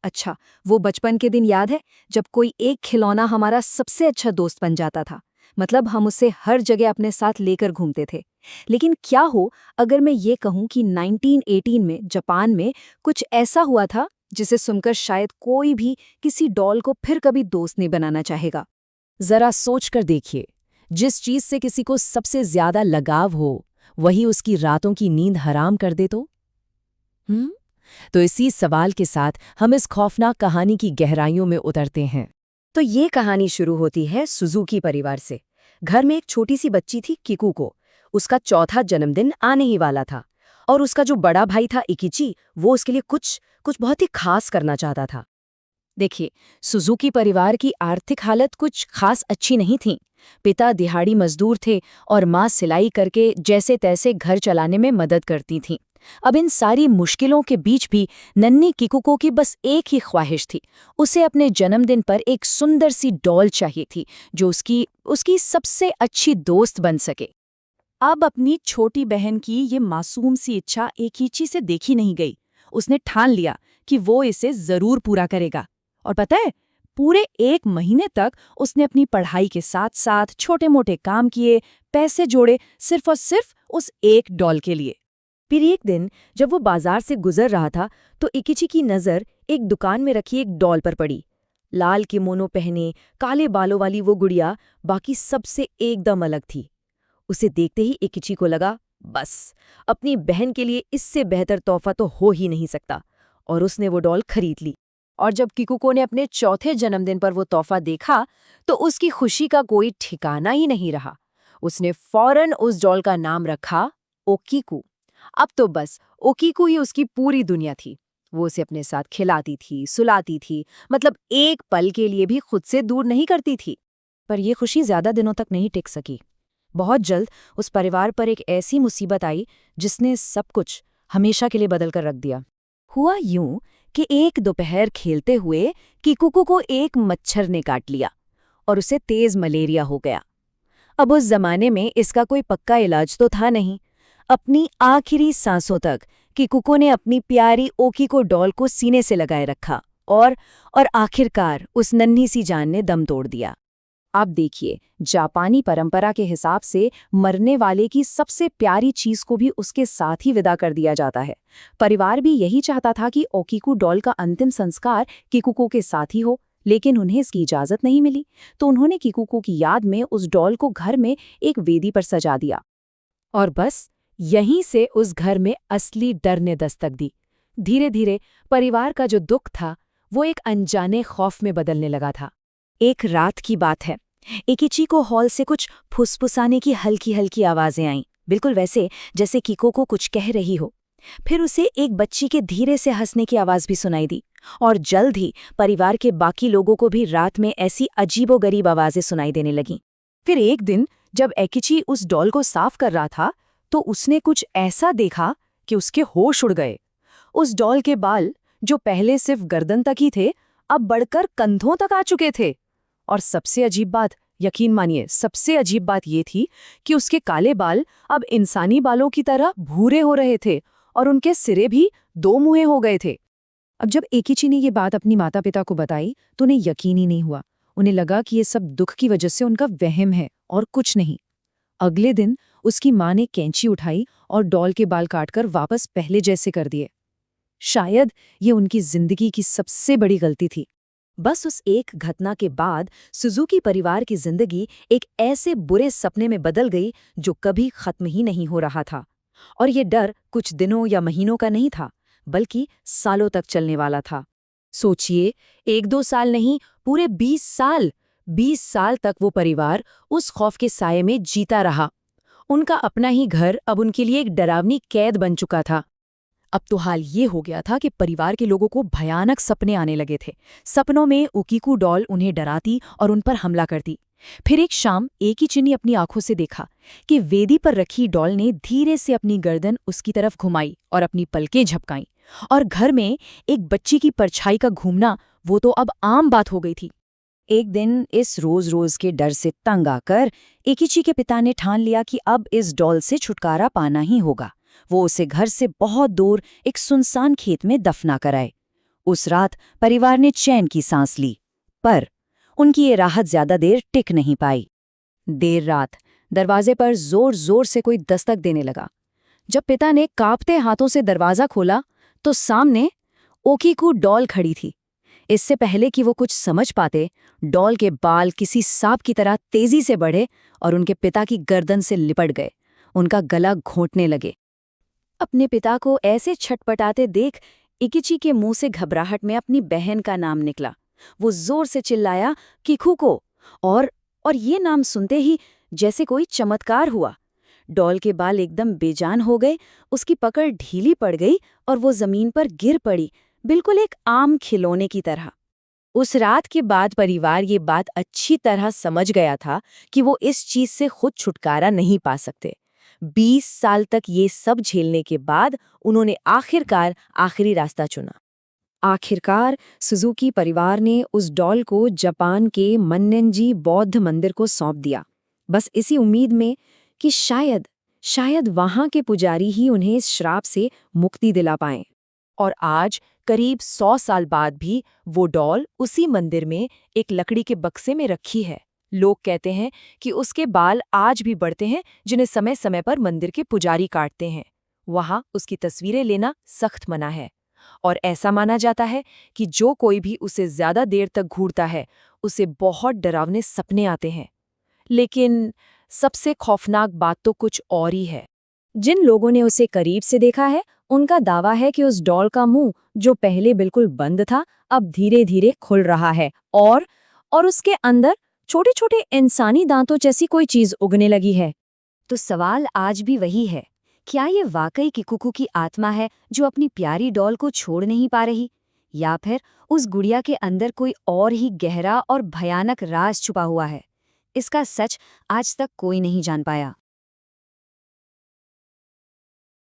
अच्छा, वो बचपन के दिन याद है जब कोई एक खिलौना हमारा सबसे अच्छा दोस्त बन जाता था। मतलब हम उसे हर जगह अपने साथ लेकर घूमते थे। लेकिन क्या हो अगर मैं ये कहूँ कि 1918 में जापान में कुछ ऐसा हुआ था जिसे सुनकर शायद कोई भी किसी डॉल को फिर कभी दोस्त नहीं बनाना चाहेगा। जरा सोच कर देखिए, जिस चीज से किसी को सबसे ज्यादा लगाव हो, वही उसकी रातों की नींद हराम कर दे तो? हम्म तो इसी सवाल के साथ हम इस खौफनाक कहानी की गहराइयों में उतरते हैं। तो ये कहानी शुरू होती है सुजुकी परिवार से। घर में एक छोटी सी बच्ची थी किकुको। उसका चौथा जन्मदिन आने ही वाला था और उसका जो बड़ा भाई था इकिची, वो उसके लिए कुछ कुछ बहुत ही खास करना चाहता था। देखिए, सुजुकी परिवार की आर्थिक हालत कुछ खास अच्छी नहीं थी। पिता दिहाड़ी मजदूर थे और माँ सिलाई करके जैसे तैसे घर चलाने में मदद करती थीं। अब इन सारी मुश्किलों के बीच भी नन्ही किकुको की बस एक ही ख्वाहिश थी। उसे अपने जन्मदिन पर एक सुंदर सी डॉल चाहिए थी जो उसकी उसकी सबसे अच्छी दोस्त बन सके। अब अपनी छोटी बहन की ये मासूम सी इच्छा एकीची से देखी नहीं गई। उसने ठान लिया कि वो इसे जरूर पूरा करेगा। और पता है, पूरे 1 महीने तक उसने अपनी पढ़ाई के साथ साथ छोटे मोटे काम किए, पैसे जोड़े, सिर्फ और सिर्फ उस एक डॉल के लिए। फिर एक दिन जब वो बाजार से गुजर रहा था तो इकिची की नज़र एक दुकान में रखी एक डॉल पर पड़ी। लाल किमोनो पहने, काले बालों वाली वो गुड़िया बाकी सबसे एकदम अलग थी। उसे देखते ही इकिची को लगा, बस अपनी बहन के लिए इससे बेहतर तोहफा तो हो ही नहीं सकता, और उसने वो डॉल खरीद ली। और जब किकुको ने अपने चौथे जन्मदिन पर वो तोहफा देखा तो उसकी खुशी का कोई ठिकाना ही नहीं रहा। उसने फौरन उस डॉल का नाम रखा ओकीकू। अब तो बस ओकीकू ही उसकी पूरी दुनिया थी। वो उसे अपने साथ खिलाती थी, सुलाती थी, मतलब एक पल के लिए भी खुद से दूर नहीं करती थी। पर यह खुशी ज्यादा दिनों तक नहीं टिक सकी। बहुत जल्द उस परिवार पर एक ऐसी मुसीबत आई जिसने सब कुछ हमेशा के लिए बदल कर रख दिया। हुआ यूं कि एक दोपहर खेलते हुए किकुको को एक मच्छर ने काट लिया और उसे तेज मलेरिया हो गया। अब उस जमाने में इसका कोई पक्का इलाज तो था नहीं। अपनी आखिरी सांसों तक किकुको ने अपनी प्यारी ओकीको डॉल को सीने से लगाए रखा और आखिरकार उस नन्ही सी जान ने दम तोड़ दिया। अब देखिए, जापानी परंपरा के हिसाब से मरने वाले की सबसे प्यारी चीज को भी उसके साथ ही विदा कर दिया जाता है। परिवार भी यही चाहता था कि ओकीकू डॉल का अंतिम संस्कार किकुको के साथ ही हो, लेकिन उन्हें इसकी इजाजत नहीं मिली। तो उन्होंने किकुको की याद में उस डॉल को घर में एक वेदी पर सजा दिया। और बस यहीं से उस घर में असली डर ने दस्तक दी। धीरे धीरे परिवार का जो दुख था वो एक अनजाने खौफ में बदलने लगा था। एक रात की बात है, इकिची को हॉल से कुछ फुसफुसाने की हल्की हल्की आवाजें आईं, बिल्कुल वैसे जैसे किको को कुछ कह रही हो। फिर उसे एक बच्ची के धीरे से हंसने की आवाज भी सुनाई दी, और जल्द ही परिवार के बाकी लोगों को भी रात में ऐसी अजीबोगरीब आवाजें सुनाई देने लगीं। फिर एक दिन जब एकिची उस डॉल को साफ कर रहा था तो उसने कुछ ऐसा देखा कि उसके होश उड़ गए। उस डॉल के बाल, जो पहले सिर्फ गर्दन तक ही थे, अब बढ़कर कंधों तक आ चुके थे। और सबसे अजीब बात, यकीन मानिए, सबसे अजीब बात ये थी कि उसके काले बाल अब इंसानी बालों की तरह भूरे हो रहे थे और उनके सिरे भी 2 मुंहे हो गए थे। अब जब एकिची ने ये बात अपनी माता पिता को बताई तो उन्हें यकीन ही नहीं हुआ। उन्हें लगा कि ये सब दुख की वजह से उनका वहम है और कुछ नहीं। अगले दिन उसकी माँ ने कैंची उठाई और डॉल के बाल काटकर वापस पहले जैसे कर दिए। शायद ये उनकी जिंदगी की सबसे बड़ी गलती थी। बस उस एक घटना के बाद सुजुकी परिवार की जिंदगी एक ऐसे बुरे सपने में बदल गई जो कभी खत्म ही नहीं हो रहा था। और ये डर कुछ दिनों या महीनों का नहीं था, बल्कि सालों तक चलने वाला था। सोचिए, 1-2 साल नहीं, पूरे 20 साल। 20 साल तक वो परिवार उस खौफ के साये में जीता रहा। उनका अपना ही घर अब उनके लिए एक डरावनी कैद बन चुका था। अब तो हाल ये हो गया था कि परिवार के लोगों को भयानक सपने आने लगे थे। सपनों में ओकीकू डॉल उन्हें डराती और उन पर हमला करती। फिर एक शाम एकिची ने अपनी आंखों से देखा कि वेदी पर रखी डॉल ने धीरे से अपनी गर्दन उसकी तरफ घुमाई और अपनी पलकें झपकाईं, और घर में एक बच्ची की परछाई का घूमना वो तो अब आम बात हो गई थी। एक दिन इस रोज रोज के डर से तंग आकर एकिची के पिता ने ठान लिया कि अब इस डॉल से छुटकारा पाना ही होगा। वो उसे घर से बहुत दूर एक सुनसान खेत में दफना कराए। उस रात परिवार ने चैन की सांस ली, पर उनकी ये राहत ज्यादा देर टिक नहीं पाई। देर रात दरवाजे पर जोर जोर से कोई दस्तक देने लगा। जब पिता ने कांपते हाथों से दरवाजा खोला तो सामने ओकीकू डॉल खड़ी थी। इससे पहले कि वो कुछ समझ पाते, डॉल के बाल किसी सांप की तरह तेजी से बढ़े और उनके पिता की गर्दन से लिपट गए, उनका गला घोंटने लगे। अपने पिता को ऐसे छटपटाते देख इकिची के मुंह से घबराहट में अपनी बहन का नाम निकला। वो जोर से चिल्लाया, किकुको। और ये नाम सुनते ही जैसे कोई चमत्कार हुआ। डॉल के बाल एकदम बेजान हो गए, उसकी पकड़ ढीली पड़ गई और वो जमीन पर गिर पड़ी, बिल्कुल एक आम खिलौने की तरह। उस रात के बाद परिवार ये बात अच्छी तरह समझ गया था कि वो इस चीज से खुद छुटकारा नहीं पा सकते। 20 साल तक ये सब झेलने के बाद उन्होंने आखिरकार आखिरी रास्ता चुना। आखिरकार सुजुकी परिवार ने उस डॉल को जापान के मन्नेंजी बौद्ध मंदिर को सौंप दिया, बस इसी उम्मीद में कि शायद वहां के पुजारी ही उन्हें इस श्राप से मुक्ति दिला पाएं। और आज करीब 100 साल बाद भी वो डॉल उसी मंदिर में एक लकड़ी के बक्से में रखी है। लोग कहते हैं कि उसके बाल आज भी बढ़ते हैं, जिन्हें समय समय पर मंदिर के पुजारी काटते हैं। वहां उसकी तस्वीरें लेना सख्त मना है और ऐसा माना जाता है कि जो कोई भी उसे ज्यादा देर तक घूरता है, उसे बहुत डरावने सपने आते हैं। लेकिन सबसे खौफनाक बात तो कुछ और ही है। जिन लोगों ने उसे करीब से देखा है, उनका दावा है कि उस डॉल का मुंह, जो पहले बिल्कुल बंद था, अब धीरे धीरे खुल रहा है और उसके अंदर छोटे छोटे इंसानी दांतों जैसी कोई चीज उगने लगी है। तो सवाल आज भी वही है, क्या ये वाकई किकुको की आत्मा है जो अपनी प्यारी डॉल को छोड़ नहीं पा रही, या फिर उस गुड़िया के अंदर कोई और ही गहरा और भयानक राज छुपा हुआ है? इसका सच आज तक कोई नहीं जान पाया।